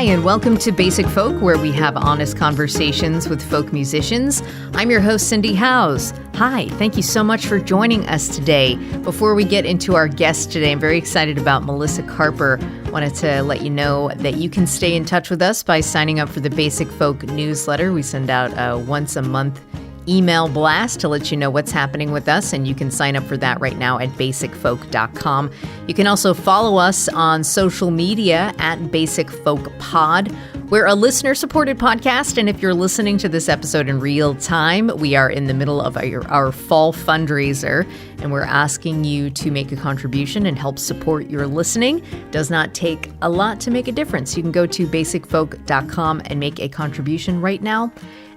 and welcome to Basic Folk, where we have honest conversations with folk musicians. I'm your host, Cindy Howes. Hi, thank you so much for joining us today. Before we get into our guest today, I'm very excited about Melissa Carper. Wanted to let you know that you can stay in touch with us by signing up for the Basic Folk newsletter. We send out a once a month email blast to let you know what's happening with us, and you can sign up for that right now at basicfolk.com. You can also follow us on social media at Basic Folk Pod. We're a listener-supported podcast, and if you're listening to this episode in real time, we are in the middle of our fall fundraiser, and we're asking you to make a contribution and help support your listening. It does not take a lot to make a difference. You can go to basicfolk.com and make a contribution right now.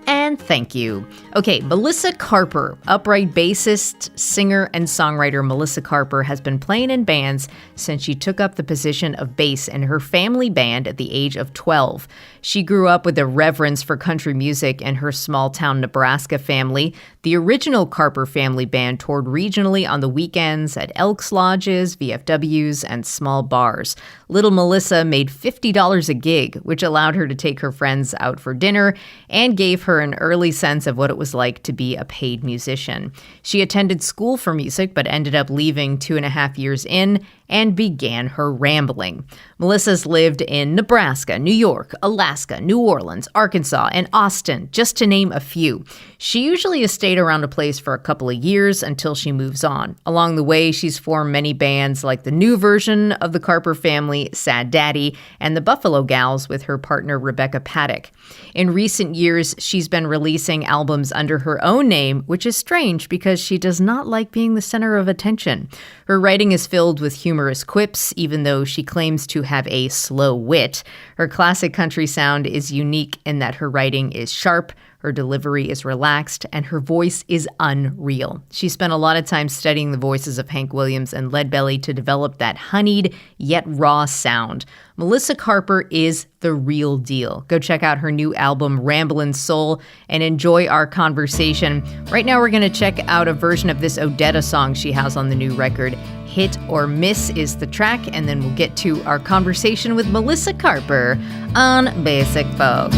And thank you. Okay, Melissa Carper, upright bassist, singer, and songwriter Melissa Carper has been playing in bands since she took up the position of bass in her family band at the age of 12. She grew up with a reverence for country music in her small-town Nebraska family. The original Carper Family band toured regionally on the weekends at Elks Lodges, VFWs, and small bars. Little Melissa made $50 a gig, which allowed her to take her friends out for dinner and gave her an early sense of what it was like to be a paid musician. She attended school for music, but ended up leaving 2.5 years in and began her rambling. Melissa's lived in Nebraska, New York, Alaska, New Orleans, Arkansas, and Austin, just to name a few. She usually has stayed around a place for a couple of years until she moves on. Along the way, she's formed many bands like the new version of the Carper Family, Sad Daddy, and the Buffalo Gals with her partner Rebecca Paddock. In recent years, she's been releasing albums under her own name, which is strange because she does not like being the center of attention. Her writing is filled with humorous quips, even though she claims to have a slow wit. Her classic country sound is unique in that her writing is sharp, her delivery is relaxed, and her voice is unreal. She spent a lot of time studying the voices of Hank Williams and Leadbelly to develop that honeyed yet raw sound. Melissa Carper is the real deal. Go check out her new album, Ramblin Soul, and enjoy our conversation. Right now, we're going to check out a version of this Odetta song she has on the new record. Hit or Miss is the track, and then we'll get to our conversation with Melissa Carper on Basic Folk.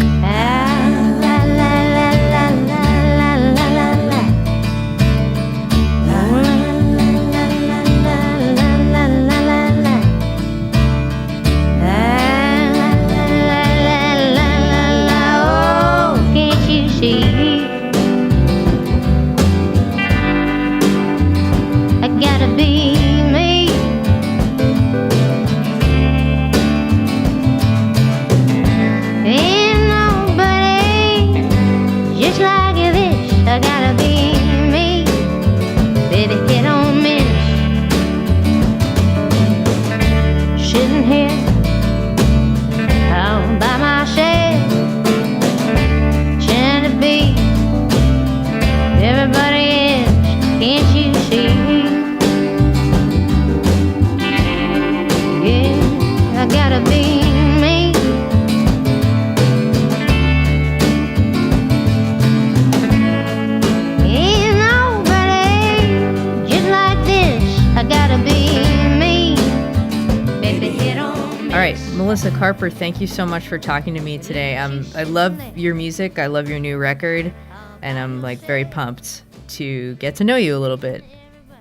Melissa Carper, thank you so much for talking to me today. I love your music. I love your new record, and I'm very pumped to get to know you a little bit.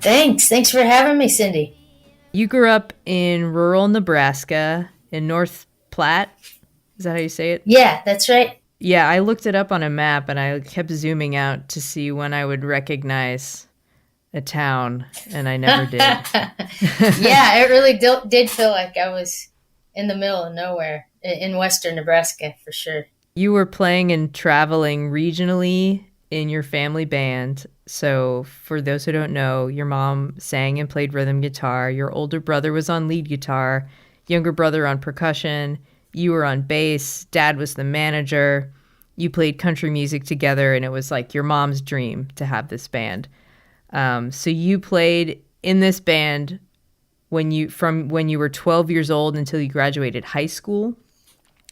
Thanks for having me, Cindy. You grew up in rural Nebraska in North Platte. Is that how you say it? Yeah, that's right. Yeah, I looked it up on a map, and I kept zooming out to see when I would recognize a town, and I never did. Yeah, it really did feel like I was in the middle of nowhere in western Nebraska, for sure. You were playing and traveling regionally in your family band. So for those who don't know, your mom sang and played rhythm guitar. Your older brother was on lead guitar, younger brother on percussion. You were on bass. Dad was the manager. You played country music together, and it was like your mom's dream to have this band. So you played in this band when you were 12 years old until you graduated high school.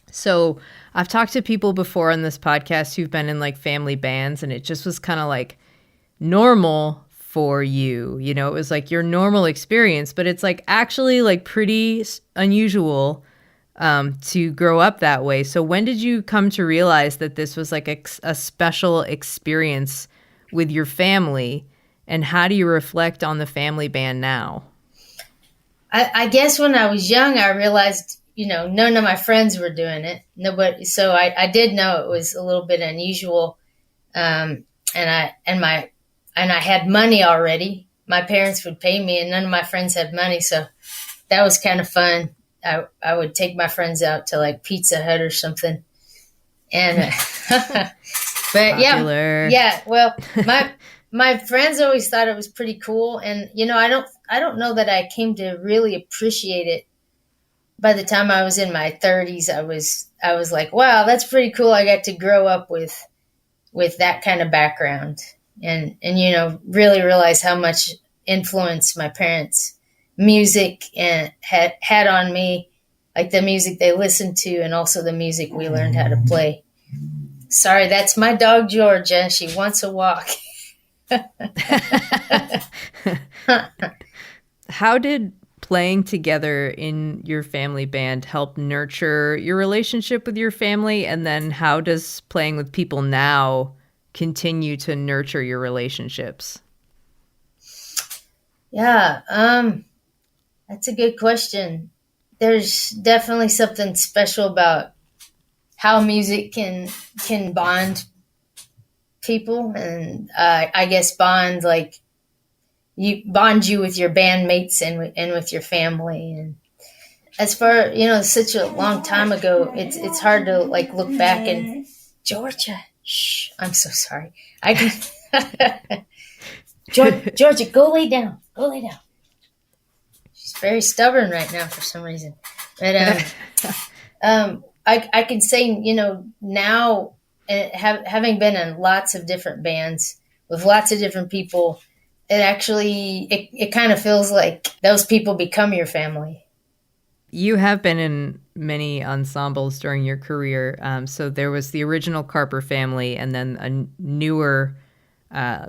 So I've talked to people before on this podcast who've been in family bands, and it just was kind of normal for you. You know, it was your normal experience, but it's actually pretty unusual to grow up that way. So when did you come to realize that this was like a special experience with your family? And how do you reflect on the family band now? I guess when I was young, I realized, none of my friends were doing it. Nobody. So I did know it was a little bit unusual. And I had money already. My parents would pay me, and none of my friends had money. So that was kind of fun. I would take my friends out to like Pizza Hut or something. And, but Popular. yeah. Well, my friends always thought it was pretty cool. And, I don't know that I came to really appreciate it. By the time I was in my 30s, I was like, wow, that's pretty cool. I got to grow up with that kind of background and, really realize how much influence my parents' music and had on me, like the music they listened to and also the music we learned how to play. Sorry, that's my dog, Georgia. She wants a walk. How did playing together in your family band help nurture your relationship with your family? And then how does playing with people now continue to nurture your relationships? Yeah, that's a good question. There's definitely something special about how music can bond people, and I guess bond you with your bandmates and with your family. And as far such a long time ago, it's hard to like look back and Georgia. Shh, I'm so sorry. I can Georgia, go lay down. Go lay down. She's very stubborn right now for some reason. But I can say, now having been in lots of different bands with lots of different people, it kind of feels like those people become your family. You have been in many ensembles during your career. So there was the original Carper Family, and then a newer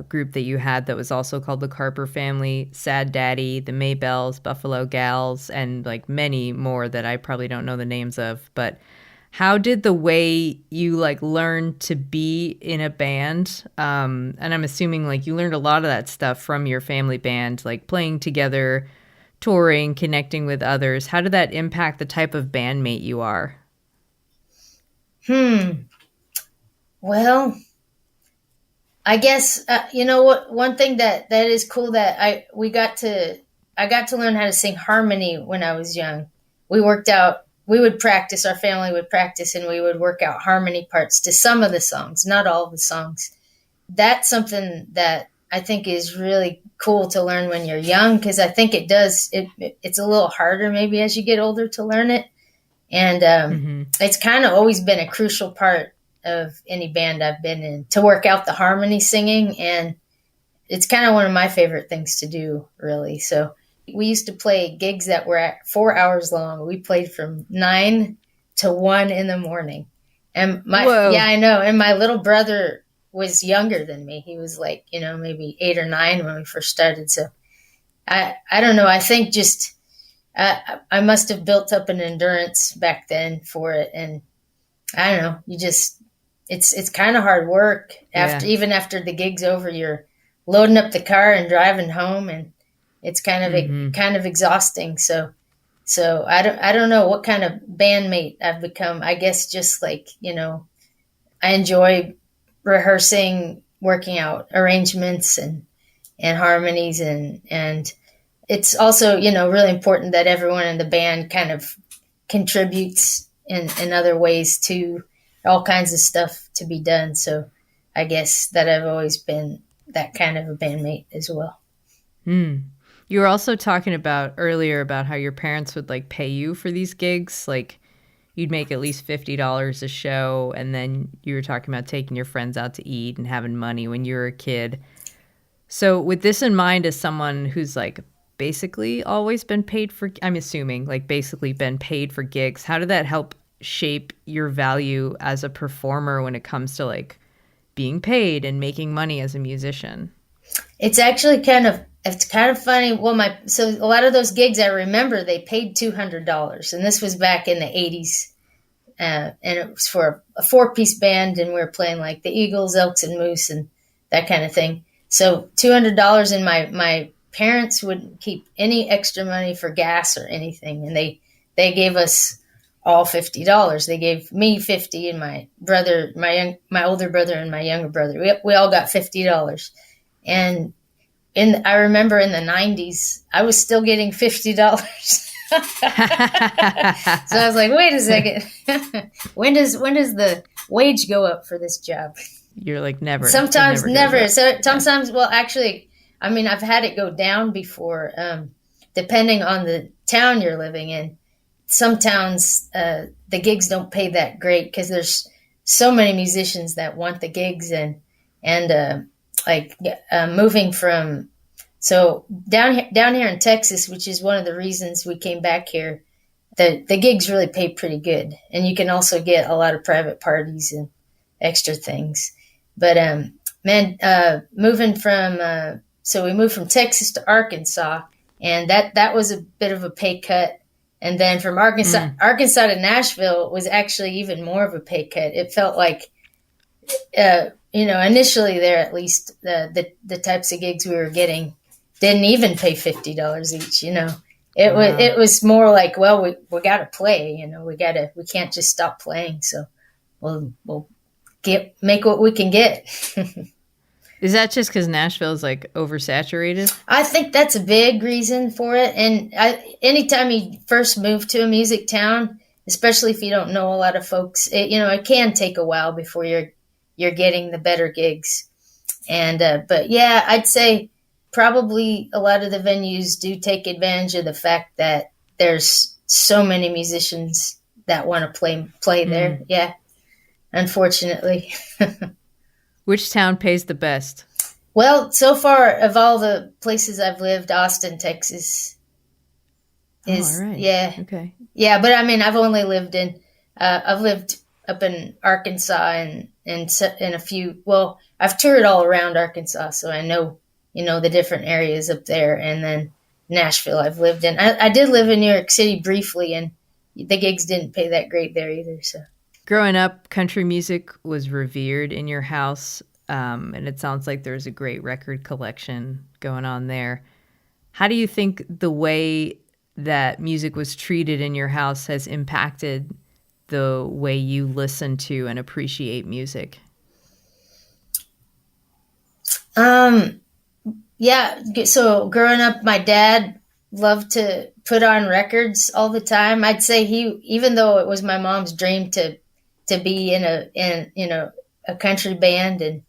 group that you had that was also called the Carper Family, Sad Daddy, the Maybells, Buffalo Gals, and like many more that I probably don't know the names of. But how did the way you like learn to be in a band, and I'm assuming like you learned a lot of that stuff from your family band, like playing together, touring, connecting with others. How did that impact the type of bandmate you are? Well, I guess what, one thing that is cool that I got to learn how to sing harmony when I was young. We would practice, our family would practice, and we would work out harmony parts to some of the songs, not all of the songs. That's something that I think is really cool to learn when you're young, because I think it's a little harder maybe as you get older to learn it. And it's kind of always been a crucial part of any band I've been in, to work out the harmony singing. And it's kind of one of my favorite things to do, really. So we used to play gigs that were 4 hours long. We played from 9 to 1 in the morning. And yeah, I know. And my little brother was younger than me. He was like, maybe 8 or 9 when we first started. So I don't know. I think just I must have built up an endurance back then for it. And I don't know. It's kind of hard work even after the gig's over. You're loading up the car and driving home, and it's kind of exhausting. So I don't know what kind of bandmate I've become. I guess just like, I enjoy rehearsing, working out arrangements and harmonies, and it's also, really important that everyone in the band kind of contributes in other ways to all kinds of stuff to be done. So I guess that I've always been that kind of a bandmate as well. You were also talking about earlier about how your parents would like pay you for these gigs. Like you'd make at least $50 a show. And then you were talking about taking your friends out to eat and having money when you were a kid. So with this in mind, as someone who's like basically always been paid for, I'm assuming like basically been paid for gigs, how did that help shape your value as a performer when it comes to like being paid and making money as a musician? It's actually kind of it's kind of funny. Well, so a lot of those gigs I remember they paid $200, and this was back in the '80s, and it was for a 4-piece band, and we were playing like the Eagles, Elks, and Moose, and that kind of thing. So $200, and my parents wouldn't keep any extra money for gas or anything, and they gave us all $50. They gave me 50, and my brother, my older brother, and my younger brother. We all got $50, and I remember in the '90s, I was still getting $50. So I was like, wait a second, when does the wage go up for this job? You're like, never. Sometimes never. So sometimes, well, actually, I mean, I've had it go down before, depending on the town you're living in. Some towns, the gigs don't pay that great because there's so many musicians that want the gigs, and moving from, so down here in Texas, which is one of the reasons we came back here, the gigs really pay pretty good, and you can also get a lot of private parties and extra things. But moving from so we moved from Texas to Arkansas, and that was a bit of a pay cut. And then from Arkansas to Nashville was actually even more of a pay cut. It felt like, initially there, at least the types of gigs we were getting didn't even pay $50 each. It was more like, well, we got to play. We can't just stop playing. So we'll make what we can get. Is that just because Nashville is like oversaturated? I think that's a big reason for it. And anytime you first move to a music town, especially if you don't know a lot of folks, it can take a while before you're getting the better gigs. And but yeah, I'd say probably a lot of the venues do take advantage of the fact that there's so many musicians that want to play there. Yeah, unfortunately. Which town pays the best? Well, so far of all the places I've lived, Austin, Texas is, all right. Yeah. Okay. Yeah, but I mean, I've only lived I've lived up in Arkansas and in a few, well, I've toured all around Arkansas, so I know, the different areas up there. And then Nashville I've lived in. I did live in New York City briefly, and the gigs didn't pay that great there either, so. Growing up, country music was revered in your house, and it sounds like there's a great record collection going on there. How do you think the way that music was treated in your house has impacted the way you listen to and appreciate music? Yeah, so growing up, my dad loved to put on records all the time. I'd say even though it was my mom's dream to be in a country band, and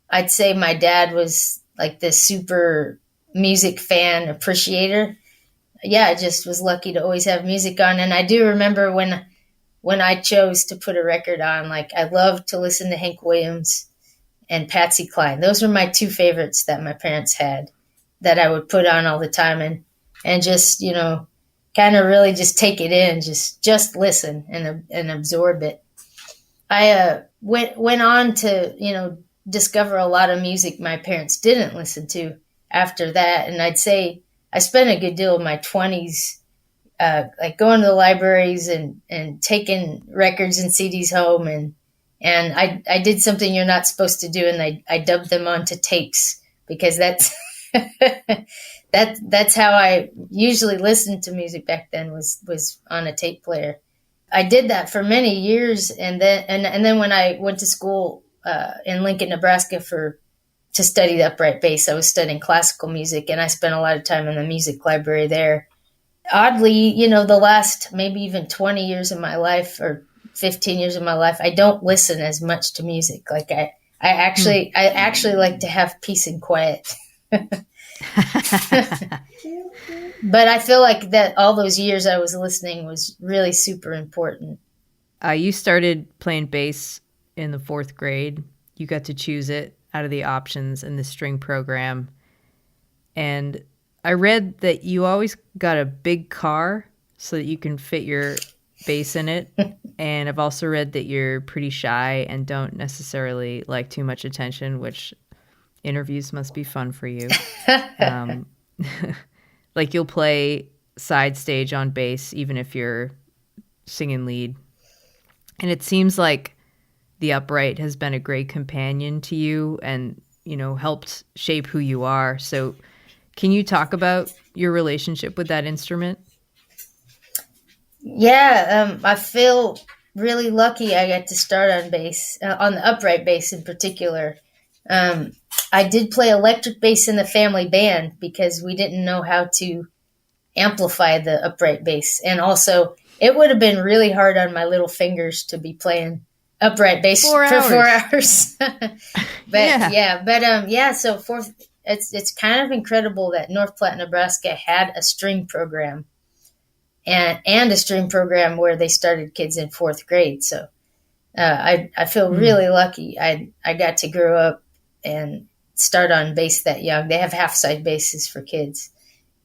I'd say my dad was like this super music fan appreciator. Yeah, I just was lucky to always have music on. And I do remember when I chose to put a record on, like I loved to listen to Hank Williams and Patsy Cline. Those were my two favorites that my parents had that I would put on all the time and just, kind of really just take it in, just listen and absorb it. I went on to, discover a lot of music my parents didn't listen to after that. And I'd say I spent a good deal of my 20s like going to the libraries and taking records and CDs home. And I did something you're not supposed to do, and I dubbed them onto tapes, because that's that's how I usually listened to music back then, was on a tape player. I did that for many years, and then when I went to school in Lincoln, Nebraska to study the upright bass, I was studying classical music, and I spent a lot of time in the music library there. Oddly, the last maybe even 20 years of my life, or 15 years of my life, I don't listen as much to music. Like I actually like to have peace and quiet. But I feel like that all those years I was listening was really super important. You started playing bass in the 4th grade. You got to choose it out of the options in the string program. And I read that you always got a big car so that you can fit your bass in it. And I've also read that you're pretty shy and don't necessarily like too much attention, which interviews must be fun for you. like you'll play side stage on bass even if you're singing lead. And it seems like the upright has been a great companion to you and, helped shape who you are. So can you talk about your relationship with that instrument? Yeah, I feel really lucky I got to start on bass, on the upright bass in particular. I did play electric bass in the family band because we didn't know how to amplify the upright bass. And also, it would have been really hard on my little fingers to be playing upright bass for 4 hours. So it's kind of incredible that North Platte, Nebraska had a string program and a string program where they started kids in 4th grade. So I feel really lucky. I got to grow up and start on bass that young. They have half-side basses for kids.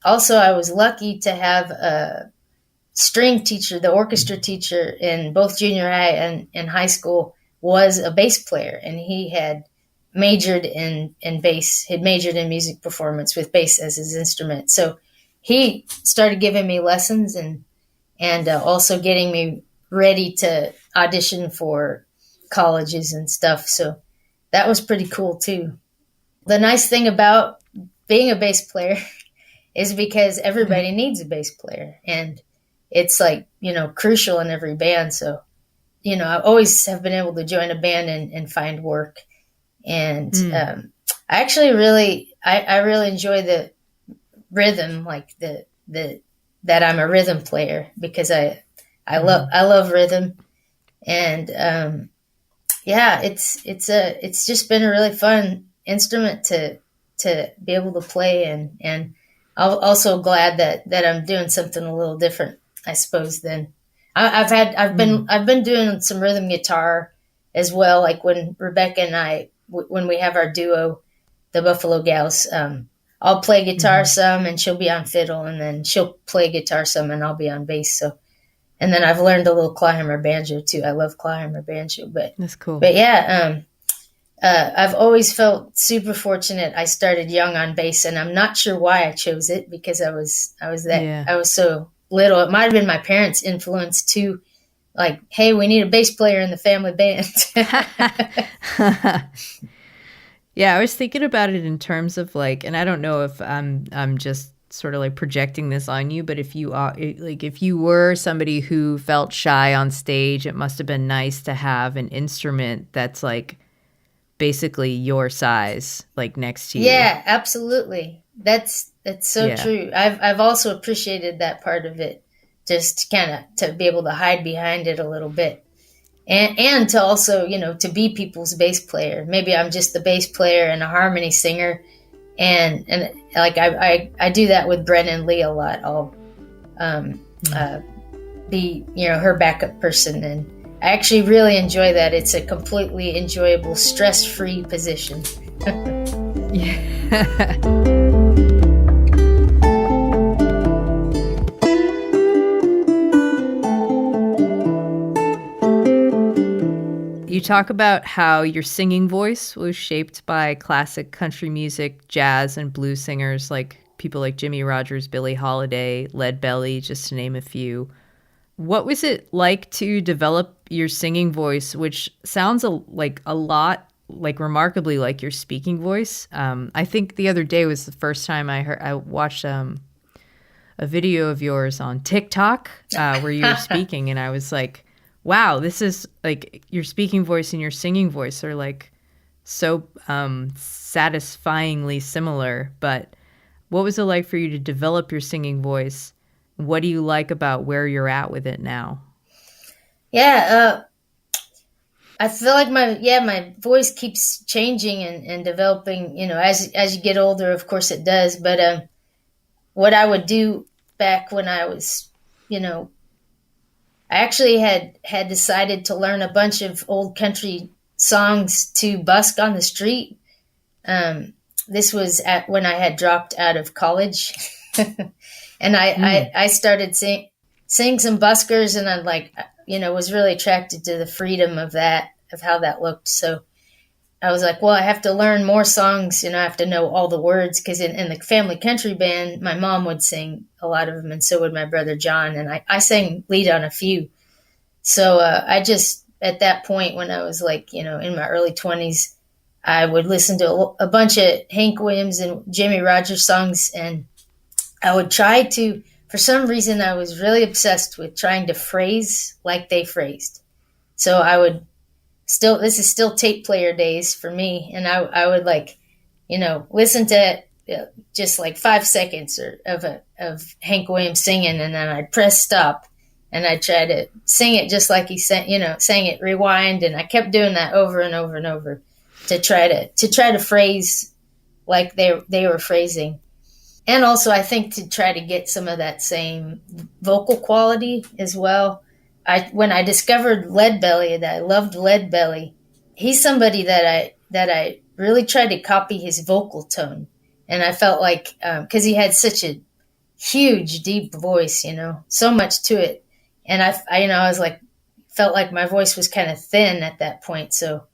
Also, I was lucky to have a string teacher, the orchestra teacher in both junior high and high school was a bass player, and he had majored in bass, had majored in music performance with bass as his instrument. So he started giving me lessons and also getting me ready to audition for colleges and stuff. So that was pretty cool too. The nice thing about being a bass player is because everybody needs a bass player, and it's like, crucial in every band. So, I always have been able to join a band and find work. And I actually I really enjoy the rhythm, like that I'm a rhythm player, because I love rhythm. And it's just been a really fun instrument to be able to play, and I'm also glad that I'm doing something a little different, I suppose. Than I've been doing some rhythm guitar as well. Like when Rebecca and I, when we have our duo, the Buffalo Gals, I'll play guitar some and she'll be on fiddle, and then she'll play guitar some and I'll be on bass. So, and then I've learned a little clawhammer banjo too. I love clawhammer banjo, but that's cool. But yeah, I've always felt super fortunate. I started young on bass, and I'm not sure why I chose it, because I was so little. It might have been my parents' influence too. Like, hey, we need a bass player in the family band. Yeah, I was thinking about it in terms of like, and I don't know if I'm just sort of like projecting this on you, but if you were somebody who felt shy on stage, it must have been nice to have an instrument that's like basically your size, like next to you. Yeah, absolutely. That's so true. I've also appreciated that part of it, just kind of to be able to hide behind it a little bit. And to also, to be people's bass player. Maybe I'm just the bass player and a harmony singer. And like I do that with Brennan Lee a lot. I'll be, her backup person. And I actually really enjoy that. It's a completely enjoyable, stress-free position. Yeah. You talk about how your singing voice was shaped by classic country music, jazz, and blues singers like people like Jimmy Rogers, Billie Holiday, Leadbelly, just to name a few. What was it like to develop your singing voice, which sounds a lot like remarkably like your speaking voice? I think the other day was the first time I watched a video of yours on TikTok where you were speaking, and I was like, wow, this is like your speaking voice and your singing voice are like so satisfyingly similar. But what was it like for you to develop your singing voice? What do you like about where you're at with it now? Yeah, I feel like my voice keeps changing and developing, as you get older, of course it does. But what I would do back when I was, I actually had decided to learn a bunch of old country songs to busk on the street. This was when I had dropped out of college. And I started sing some buskers, and I was really attracted to the freedom of that, of how that looked. So I was like, well, I have to learn more songs, I have to know all the words, because in the family country band, my mom would sing a lot of them, and so would my brother John, and I sang lead on a few. So I just, at that point, when I was like, in my early 20s, I would listen to a bunch of Hank Williams and Jimmie Rogers songs, and I would try to, for some reason, I was really obsessed with trying to phrase like they phrased. So I would this is still tape player days for me, and I would listen to just like 5 seconds of Hank Williams singing, and then I'd press stop, and I'd try to sing it just like he sang it, rewind, and I kept doing that over and over and over to try to phrase like they were phrasing. And also, I think to try to get some of that same vocal quality as well. When I discovered Leadbelly, that I loved Leadbelly, he's somebody that I really tried to copy his vocal tone, and I felt like because he had such a huge, deep voice, so much to it, and I was like, felt like my voice was kind of thin at that point, so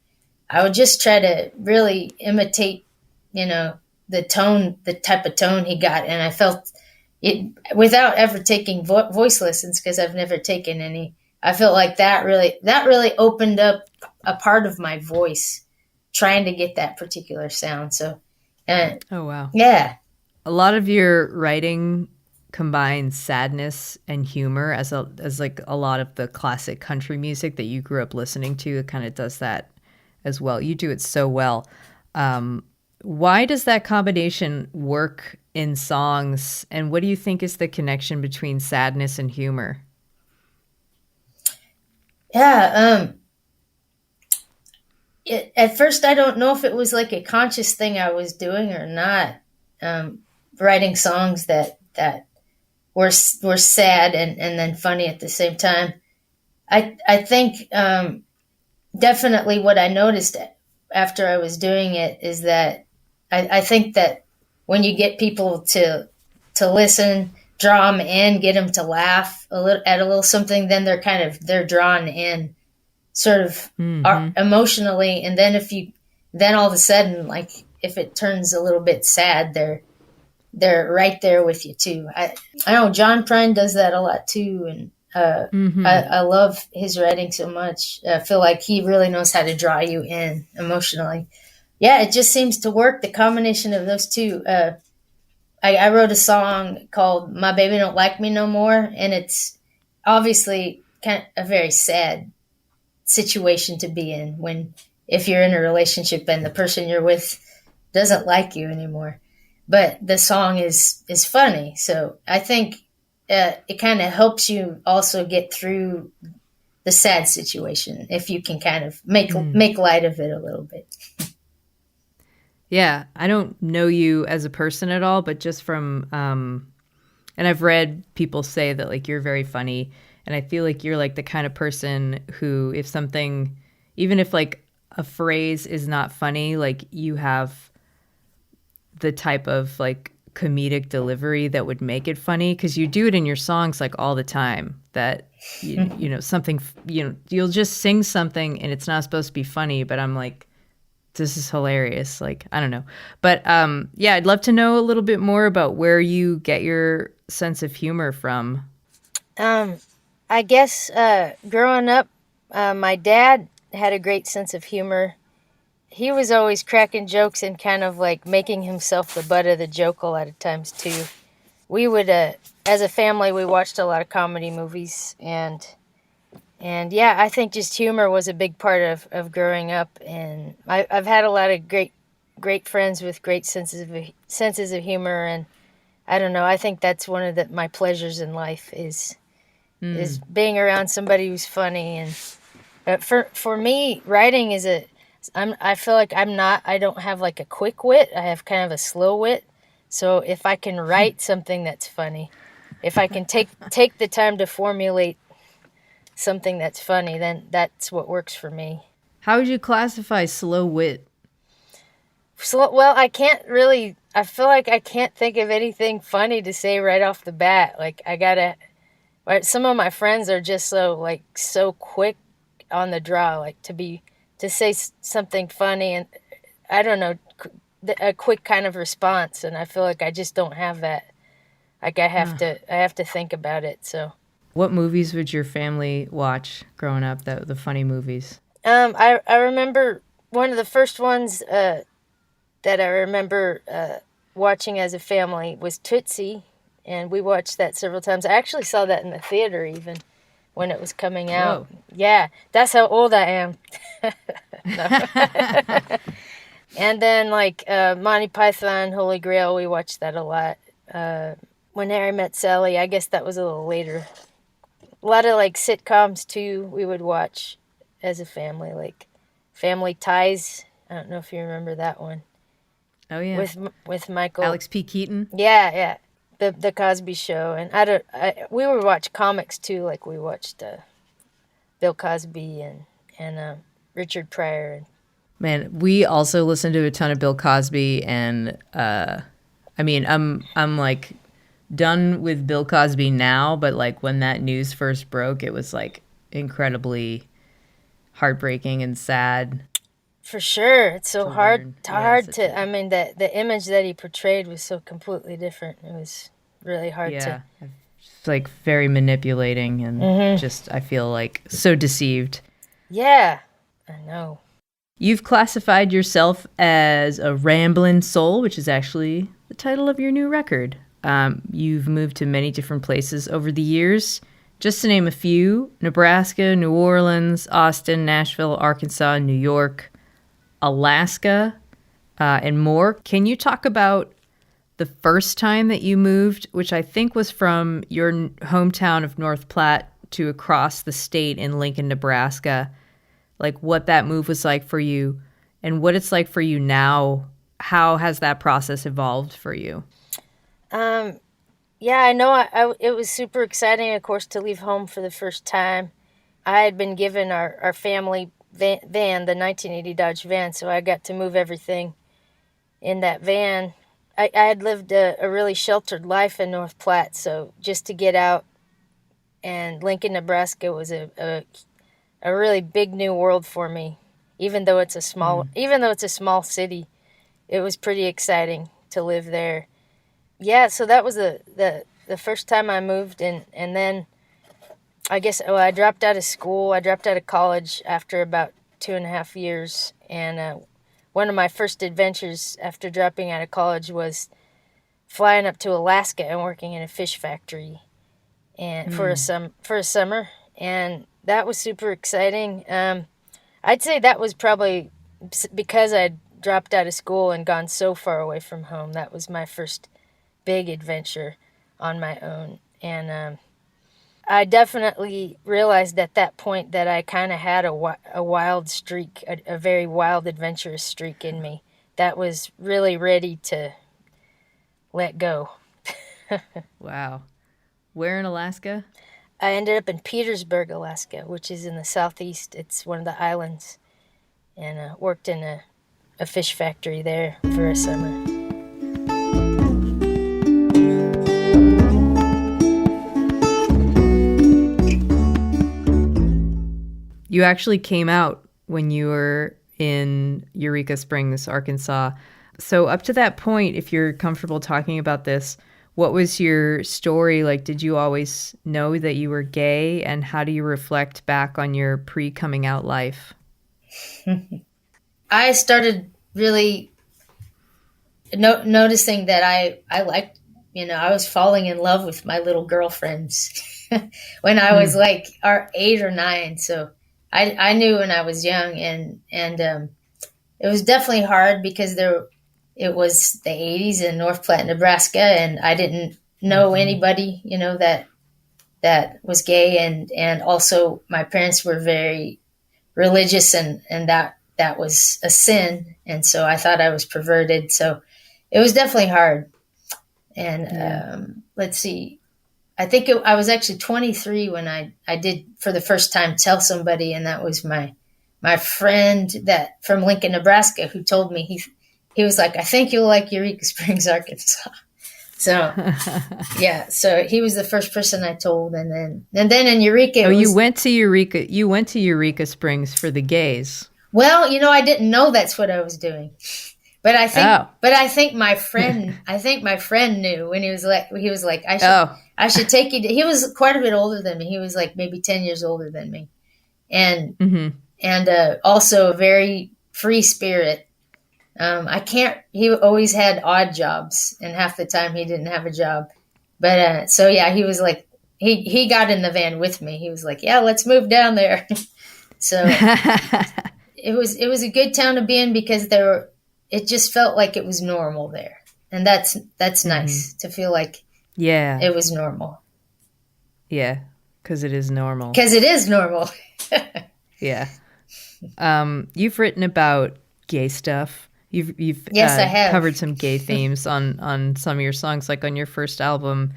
I would just try to really imitate, the tone, the type of tone he got, and I felt it without ever taking voice lessons, because I've never taken any. I felt like that really opened up a part of my voice, trying to get that particular sound. So, oh wow, yeah, a lot of your writing combines sadness and humor, as like a lot of the classic country music that you grew up listening to. It kind of does that as well. You do it so well. Why does that combination work in songs, and what do you think is the connection between sadness and humor? Yeah. At first, I don't know if it was like a conscious thing I was doing or not. Writing songs that were sad and then funny at the same time. I think definitely what I noticed after I was doing it is that I think that when you get people to listen, draw them in, get them to laugh at a little something, then they're drawn in, sort of emotionally. And then all of a sudden, like if it turns a little bit sad, they're right there with you too. I know John Prine does that a lot too, and I love his writing so much. I feel like he really knows how to draw you in emotionally. Yeah, it just seems to work. The combination of those two. I wrote a song called "My Baby Don't Like Me No More," and it's obviously kind of a very sad situation to be in if you're in a relationship and the person you're with doesn't like you anymore. But the song is funny, so I think it kind of helps you also get through the sad situation if you can kind of make light of it a little bit. Yeah, I don't know you as a person at all, but just from, and I've read people say that like you're very funny, and I feel like you're like the kind of person who, if something, even if like a phrase is not funny, like you have the type of like comedic delivery that would make it funny, because you do it in your songs like all the time. That you know something, you'll just sing something and it's not supposed to be funny, but I'm like, this is hilarious. Like, I don't know. But yeah, I'd love to know a little bit more about where you get your sense of humor from. I guess growing up, my dad had a great sense of humor. He was always cracking jokes and kind of like making himself the butt of the joke a lot of times too. We would, as a family, we watched a lot of comedy movies, and yeah, I think just humor was a big part of growing up. And I've had a lot of great friends with great senses of humor, and I don't know. I think that's one of my pleasures in life is being around somebody who's funny. And for me, writing is I feel like I don't have like a quick wit. I have kind of a slow wit. So if I can write something that's funny, if I can take the time to formulate something that's funny, then that's what works for me. How would you classify slow wit? Well, I feel like I can't think of anything funny to say right off the bat. Like some of my friends are just so quick on the draw, like to be to say something funny, and I don't know, a quick kind of response, and I feel like I just don't have that. Like I have to think about it. So, what movies would your family watch growing up? The funny movies. I remember one of the first ones that I remember watching as a family was Tootsie, and we watched that several times. I actually saw that in the theater even when it was coming out. Whoa. Yeah, that's how old I am. And then like Monty Python, Holy Grail, we watched that a lot. When Harry Met Sally, I guess that was a little later. A lot of like sitcoms too we would watch as a family, like Family Ties. I don't know if you remember that one. Oh yeah. With Michael. Alex P. Keaton. Yeah. The Cosby Show, and we would watch comics too, like we watched Bill Cosby and Richard Pryor. Man, we also listened to a ton of Bill Cosby, and I mean, I'm like done with Bill Cosby now, but like when that news first broke, it was like incredibly heartbreaking and sad. For sure, it's so hard. I mean, the image that he portrayed was so completely different. It was really hard to. It's like very manipulating, and just I feel like so deceived. Yeah, I know. You've classified yourself as a Ramblin Soul, which is actually the title of your new record. You've moved to many different places over the years. Just to name a few: Nebraska, New Orleans, Austin, Nashville, Arkansas, New York, Alaska, and more. Can you talk about the first time that you moved, which I think was from your hometown of North Platte to across the state in Lincoln, Nebraska? Like what that move was like for you and what it's like for you now. How has that process evolved for you? Yeah, I know it was super exciting, of course, to leave home for the first time. I had been given our family van, the 1980 Dodge van, so I got to move everything in that van. I had lived a really sheltered life in North Platte, so just to get out, and Lincoln, Nebraska was a really big new world for me. Even though it's a small city, it was pretty exciting to live there. Yeah, so that was the first time I moved, and then I guess I dropped out of school. I dropped out of college after about 2.5 years, and one of my first adventures after dropping out of college was flying up to Alaska and working in a fish factory, and for a summer, and that was super exciting. I'd say that was probably because I dropped out of school and gone so far away from home. That was my first big adventure on my own, and I definitely realized at that point that I kind of had a wild streak, a very wild, adventurous streak in me that was really ready to let go. Wow. Where in Alaska? I ended up in Petersburg, Alaska, which is in the southeast. It's one of the islands, and worked in a fish factory there for a summer. You actually came out when you were in Eureka Springs, Arkansas. So up to that point, if you're comfortable talking about this, what was your story like? Did you always know that you were gay, and how do you reflect back on your pre-coming out life? I started really noticing that I liked, I was falling in love with my little girlfriends when I was like 8 or 9. So I knew when I was young, and it was definitely hard because it was the 80s in North Platte, Nebraska, and I didn't know anybody, that was gay, and also my parents were very religious, and that was a sin, and so I thought I was perverted. So it was definitely hard. And let's see. I think I was actually 23 when I did for the first time tell somebody, and that was my friend that from Lincoln, Nebraska, who told me he was like, I think you'll like Eureka Springs, Arkansas. So yeah, so he was the first person I told, and then in Eureka. You went to Eureka Springs for the gays. Well, I didn't know that's what I was doing. But Oh. I think my friend knew when he was like, Oh. I should take you to, he was quite a bit older than me. He was like maybe 10 years older than me. And, Mm-hmm. also a very free spirit. He always had odd jobs, and half the time he didn't have a job. But, so yeah, he was like, he got in the van with me. He was like, yeah, let's move down there. So it was a good town to be in because it just felt like it was normal there. And that's nice to feel like it was normal. Yeah, because it is normal. Because it is normal. Yeah. You've written about gay stuff. You've Yes, I have covered some gay themes on some of your songs. Like on your first album,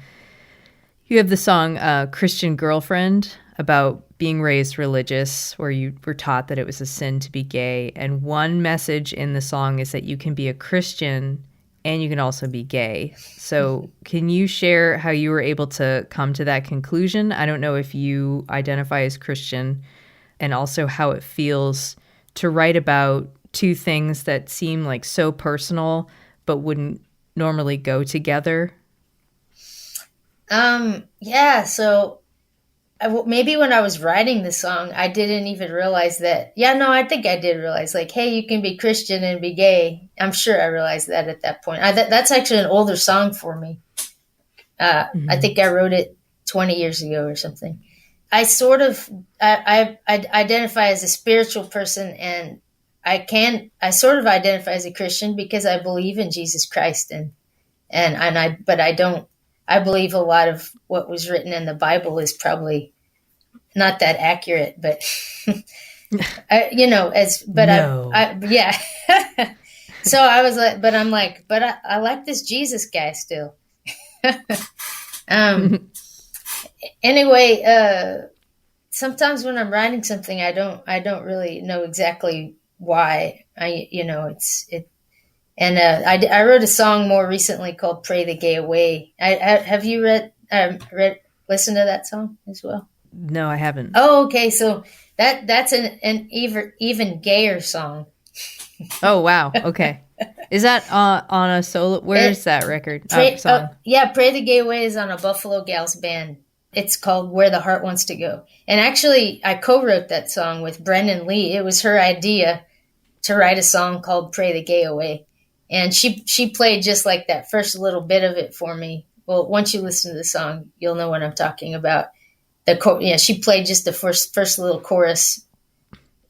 you have the song "Christian Girlfriend" about being raised religious, where you were taught that it was a sin to be gay. And one message in the song is that you can be a Christian and you can also be gay. So can you share how you were able to come to that conclusion? I don't know if you identify as Christian, and also how it feels to write about two things that seem like so personal but wouldn't normally go together. Yeah, so maybe when I was writing the song, I didn't even realize that. Yeah, no, I think I did realize, like, hey, you can be Christian and be gay. I'm sure I realized that at that point. That's actually an older song for me. I think I wrote it 20 years ago or something. I identify as a spiritual person, and I sort of identify as a Christian because I believe in Jesus Christ, but I don't. I believe a lot of what was written in the Bible is probably not that accurate, but yeah. So I was like, but I like this Jesus guy still. Anyway, sometimes when I'm writing something, I don't really know exactly why. I wrote a song more recently called "Pray the Gay Away." Have you listened to that song as well? No, I haven't. Oh, okay. So that's an even gayer song. Oh, wow. Okay. Is that on a solo? Where is that record? Song? Pray the Gay Away is on a Buffalo Gals band. It's called Where the Heart Wants to Go. And actually, I co-wrote that song with Brendan Lee. It was her idea to write a song called Pray the Gay Away. And she played just like that first little bit of it for me. Well, once you listen to the song, you'll know what I'm talking about. She played just the first little chorus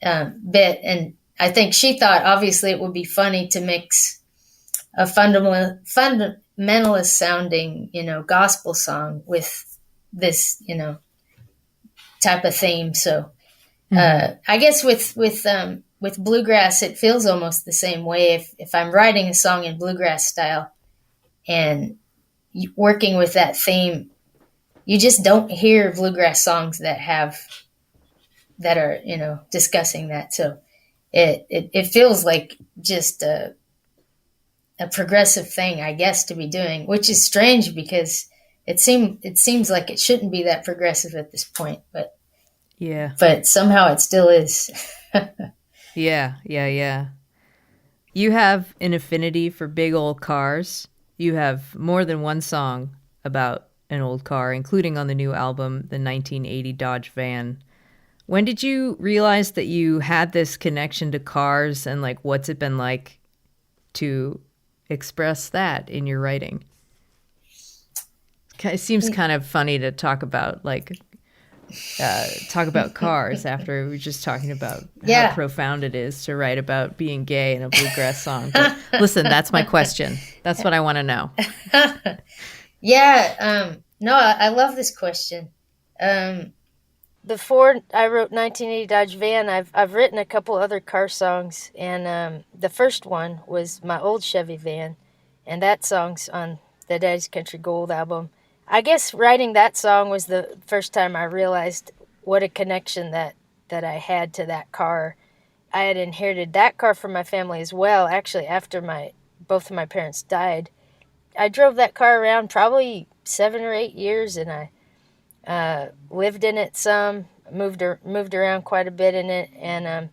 bit. And I think she thought, obviously, it would be funny to mix a fundamentalist sounding, gospel song with this, type of theme. So I guess with bluegrass, it feels almost the same way. If I'm writing a song in bluegrass style and working with that theme, you just don't hear bluegrass songs that are, discussing that. So it feels like just a progressive thing, I guess, to be doing, which is strange because it seems like it shouldn't be that progressive at this point, but somehow it still is. Yeah. You have an affinity for big old cars. You have more than one song about an old car, including on the new album, the 1980 Dodge van. When did you realize that you had this connection to cars, and like, what's it been like to express that in your writing? It seems kind of funny to talk about cars after we were just talking about how profound it is to write about being gay in a bluegrass song. But listen, that's my question. That's what I want to know. No, I love this question. Before I wrote 1980 Dodge Van, I've written a couple other car songs, and the first one was my old Chevy van, and that song's on the Daddy's Country Gold album. I guess writing that song was the first time I realized what a connection that I had to that car. I had inherited that car from my family as well, actually, after both of my parents died. I drove that car around probably 7 or 8 years, and I lived in it some, moved around quite a bit in it, and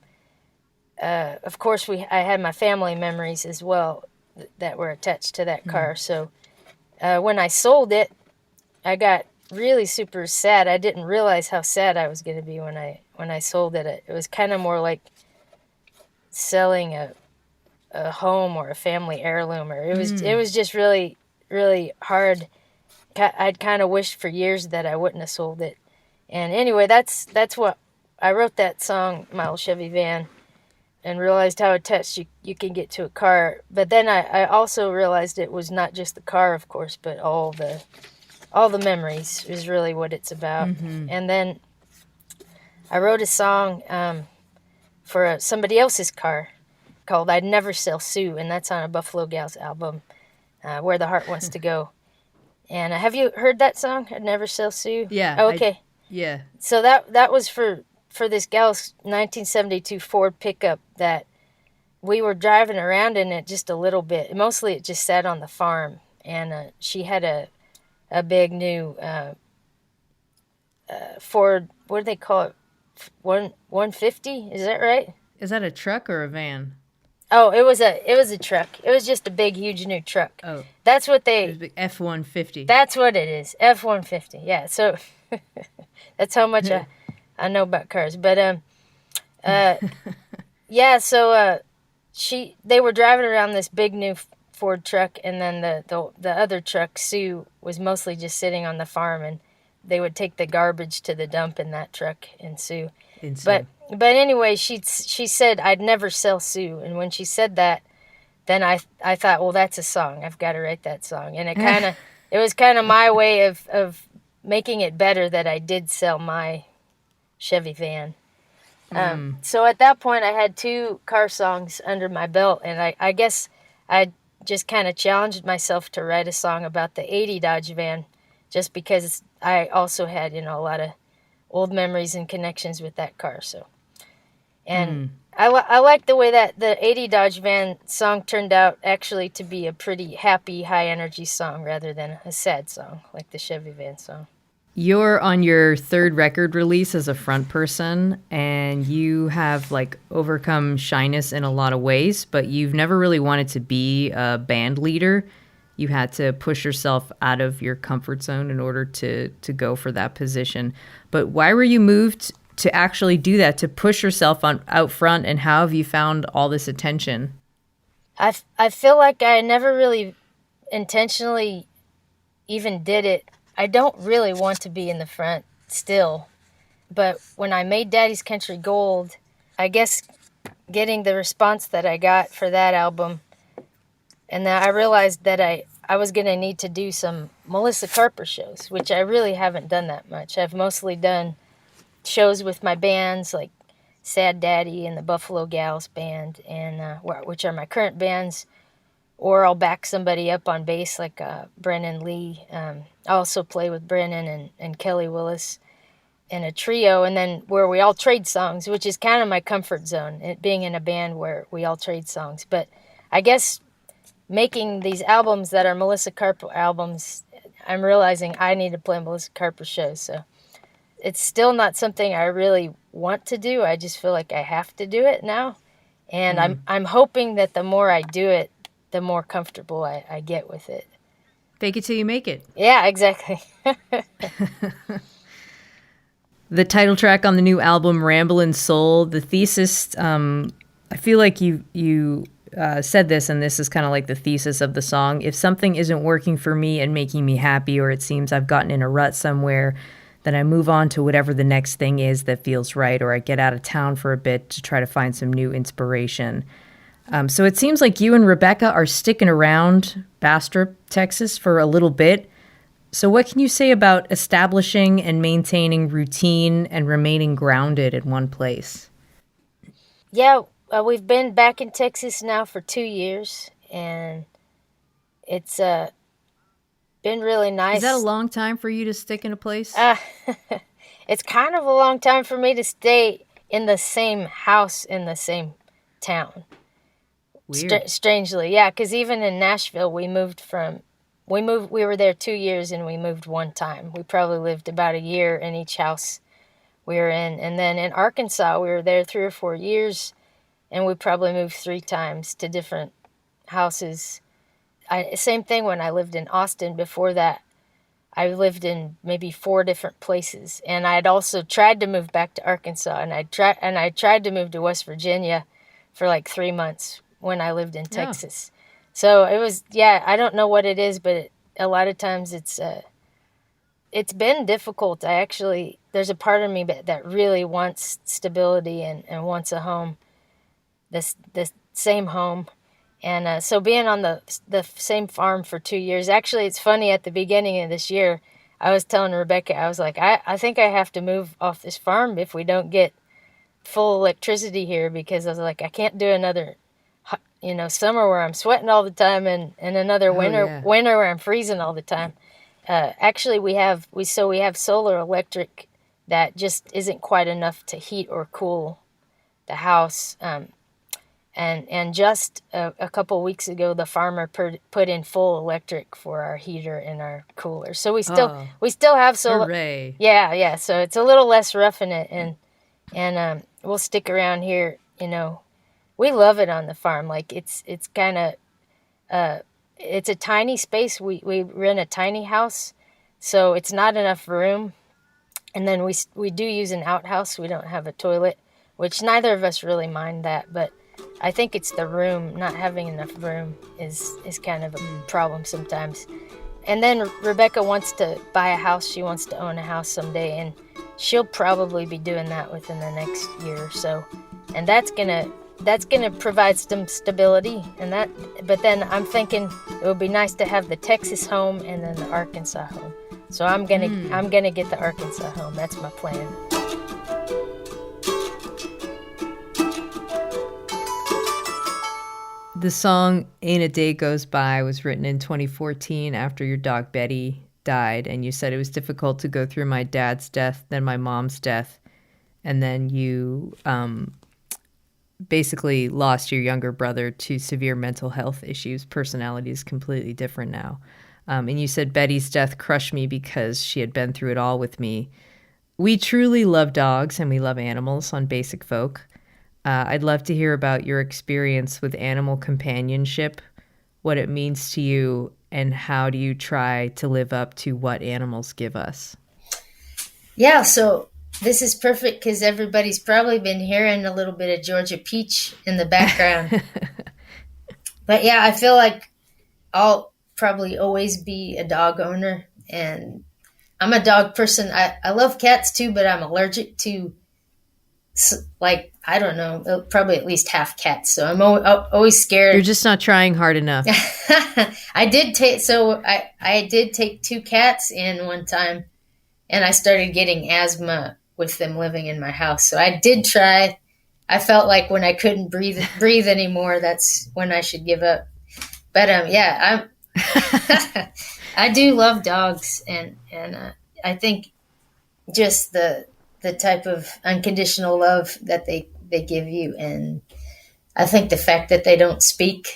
of course, I had my family memories as well that were attached to that car. So when I sold it, I got really super sad. I didn't realize how sad I was going to be when I sold it. It was kind of more like selling a home or a family heirloom, or it was just really, really hard. I'd kind of wished for years that I wouldn't have sold it. And anyway, that's what I wrote that song, My Old Chevy Van, and realized how attached you can get to a car. But then I also realized it was not just the car, of course, but all the memories is really what it's about. And then I wrote a song for somebody else's car called I'd Never Sell Sue, and that's on a Buffalo Gals album, Where the Heart Wants to Go. And have you heard that song, I'd Never Sell Sue? Yeah. Oh, okay. Yeah. So that was for this gal's 1972 Ford pickup that we were driving around in it just a little bit. Mostly it just sat on the farm, and she had a big new Ford, what do they call it? 150? Is that right? Is that a truck or a van? Oh, it was a truck. It was just a big, huge new truck. Oh, that's what F-150. That's what it is. F-150. Yeah. So that's how much I know about cars. But yeah. So they were driving around this big new Ford truck, and then the other truck, Sue, was mostly just sitting on the farm, and they would take the garbage to the dump in that truck, and Sue. But anyway, she said I'd never sell Sue, and when she said that, then I thought, well, that's a song. I've got to write that song, and it was kind of my way of making it better that I did sell my Chevy van. So at that point, I had 2 car songs under my belt, and I guess I just kind of challenged myself to write a song about the '80 Dodge van, just because I also had a lot of old memories and connections with that car. So, and I like the way that the '80 Dodge van song turned out actually to be a pretty happy, high energy song rather than a sad song like the Chevy van song. You're on your 3rd record release as a front person, and you have overcome shyness in a lot of ways, but you've never really wanted to be a band leader. You had to push yourself out of your comfort zone in order to go for that position. But why were you moved to actually do that, to push yourself out front, and how have you found all this attention? I feel like I never really intentionally even did it. I don't really want to be in the front still, but when I made Daddy's Country Gold, I guess getting the response that I got for that album, and then I realized that I was going to need to do some Melissa Carper shows, which I really haven't done that much. I've mostly done shows with my bands like Sad Daddy and the Buffalo Gals band, and which are my current bands, or I'll back somebody up on bass like Brennan Lee. I also play with Brennan and Kelly Willis in a trio, and then where we all trade songs, which is kind of my comfort zone, it being in a band where we all trade songs. But I guess making these albums that are Melissa Carper albums, I'm realizing I need to play Melissa Carper shows. So it's still not something I really want to do. I just feel like I have to do it now. And I'm hoping that the more I do it, the more comfortable I get with it. Fake it till you make it. Yeah, exactly. The title track on the new album, Ramblin Soul, the thesis, I feel like you said this, and this is kind of like the thesis of the song. If something isn't working for me and making me happy, or it seems I've gotten in a rut somewhere, then I move on to whatever the next thing is that feels right, or I get out of town for a bit to try to find some new inspiration. So it seems like you and Rebecca are sticking around Bastrop, Texas for a little bit. So what can you say about establishing and maintaining routine and remaining grounded in one place? Yeah, we've been back in Texas now for 2 years, and it's been really nice. Is that a long time for you to stick in a place? It's kind of a long time for me to stay in the same house in the same town. Strangely, yeah, because even in Nashville, we were there 2 years and we moved one time. We probably lived about a year in each house we were in. And then in Arkansas, we were there 3 or 4 years, and we probably moved 3 times to different houses. Same thing when I lived in Austin. Before that, I lived in maybe 4 different places, and I'd also tried to move back to Arkansas, and I tried to move to West Virginia for like 3 months when I lived in Texas. So it was, I don't know what it is, but a lot of times it's been difficult. There's a part of me that really wants stability and wants a home, the same home. And so being on the same farm for 2 years, actually, it's funny, at the beginning of this year, I was telling Rebecca, I was like, I think I have to move off this farm if we don't get full electricity here, because I was like, I can't do another, summer where I'm sweating all the time and another winter where I'm freezing all the time. Actually, we have solar electric that just isn't quite enough to heat or cool the house. And just a couple weeks ago, the farmer put in full electric for our heater and our cooler. So we still have solar. Hooray. Yeah. So it's a little less roughing it, and we'll stick around here. We love it on the farm. Like it's kind of it's a tiny space. We rent a tiny house, so it's not enough room. And then we do use an outhouse. We don't have a toilet, which neither of us really mind that, but I think it's the room. Not having enough room is kind of a problem sometimes. And then Rebecca wants to buy a house. She wants to own a house someday, and she'll probably be doing that within the next year or so. And that's gonna provide some stability. But then I'm thinking it would be nice to have the Texas home and then the Arkansas home. So I'm gonna get the Arkansas home. That's my plan. The song Ain't a Day Goes By was written in 2014 after your dog Betty died, and you said it was difficult to go through my dad's death, then my mom's death, and then you basically lost your younger brother to severe mental health issues. Personality is completely different now. And you said Betty's death crushed me because she had been through it all with me. We truly love dogs and we love animals on Basic Folk. I'd love to hear about your experience with animal companionship, what it means to you, and how do you try to live up to what animals give us? Yeah, so this is perfect because everybody's probably been hearing a little bit of Georgia Peach in the background. But yeah, I feel like I'll probably always be a dog owner, and I'm a dog person. I love cats too, but I'm allergic to, like, I don't know, probably at least half cats. So I'm always scared. You're just not trying hard enough. I did take 2 cats in one time, and I started getting asthma with them living in my house. So I did try. I felt like when I couldn't breathe anymore, that's when I should give up. But I do love dogs, and I think just the type of unconditional love that they give you, and I think the fact that they don't speak.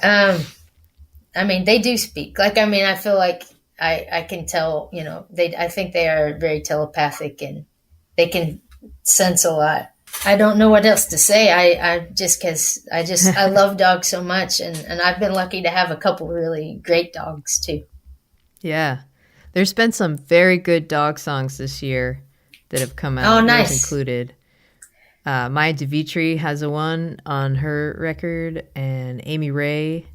I mean, they do speak. I feel like I can tell. I think they are very telepathic, and they can sense a lot. I don't know what else to say. I love dogs so much, and I've been lucky to have a couple really great dogs too. Yeah. There's been some very good dog songs this year that have come out. Oh, nice. Yours included. Maya DeVitri has a one on her record, and Amy Ray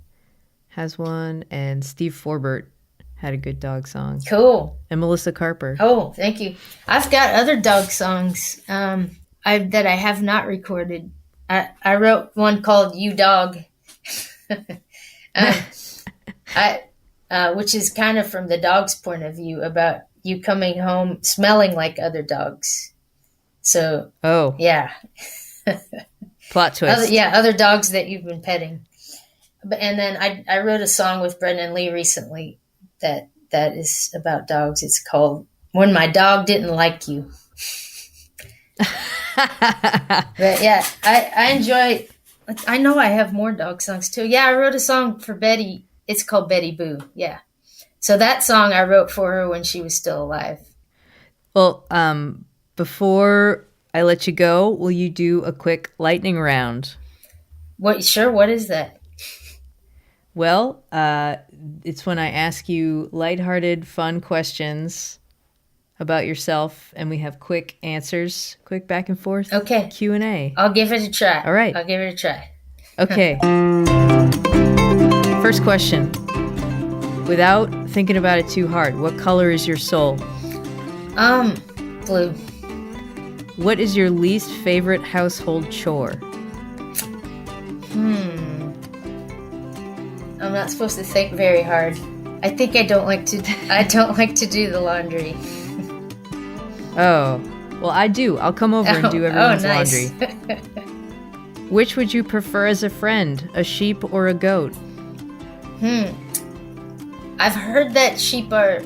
has one, and Steve Forbert had a good dog song. Cool. And Melissa Carper. Oh, thank you. I've got other dog songs that I have not recorded. I wrote one called You Dog. Which is kind of from the dog's point of view, about you coming home smelling like other dogs. So, yeah. Plot twist. Other dogs that you've been petting. And then I wrote a song with Brendan Lee recently that is about dogs. It's called When My Dog Didn't Like You. But yeah, I enjoy, I know I have more dog songs too. Yeah, I wrote a song for Betty. It's called Betty Boo. Yeah. So that song I wrote for her when she was still alive. Well, before I let you go. Will you do a quick lightning round? What? Sure. What is that? Well, it's when I ask you lighthearted, fun questions about yourself, and we have quick answers, quick back and forth. Okay. Q&A. I'll give it a try. All right. I'll give it a try. Okay. First question. Without thinking about it too hard, what color is your soul? Blue. What is your least favorite household chore? I'm not supposed to think very hard. I think I don't like to do the laundry. Oh, well, I do. I'll come over and do everyone's nice. laundry. Which would you prefer as a friend, a sheep or a goat? I've heard that sheep are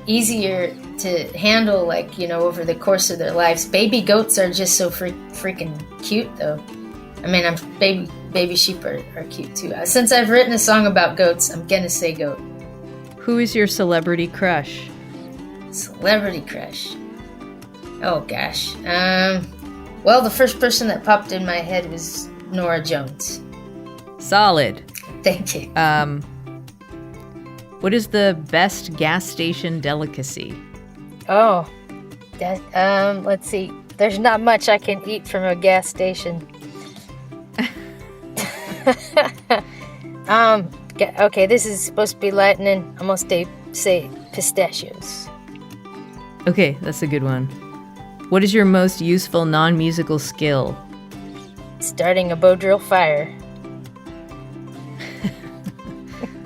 easier to handle, like, over the course of their lives. Baby goats are just so freaking cute, though. I mean, baby sheep are cute, too. Since I've written a song about goats, I'm gonna say goat. Who is your celebrity crush? Celebrity crush? Oh, gosh. Well, the first person that popped in my head was Norah Jones. Solid. Thank you. What is the best gas station delicacy? Oh, that, let's see. There's not much I can eat from a gas station. Okay, this is supposed to be lightning. I'm gonna say pistachios. Okay, that's a good one. What is your most useful non-musical skill? Starting a bow drill fire.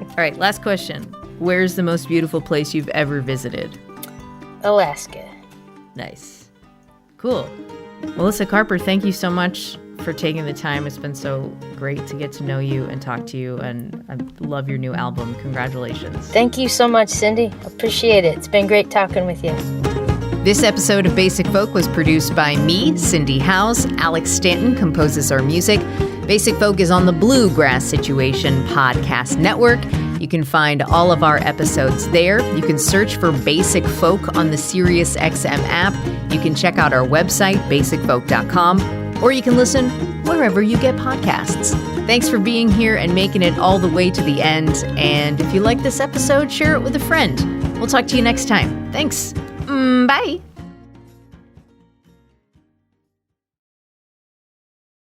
All right, last question. Where's the most beautiful place you've ever visited? Alaska. Nice. Cool. Melissa Carper, thank you so much for taking the time. It's been so great to get to know you and talk to you, and I love your new album. Congratulations. Thank you so much, Cindy. Appreciate it. It's been great talking with you. This episode of Basic Folk was produced by me, Cindy Howes. Alex Stanton composes our music. Basic Folk is on the Bluegrass Situation Podcast Network. You can find all of our episodes there. You can search for Basic Folk on the SiriusXM app. You can check out our website, basicfolk.com, or you can listen wherever you get podcasts. Thanks for being here and making it all the way to the end. And if you like this episode, share it with a friend. We'll talk to you next time. Thanks. Bye.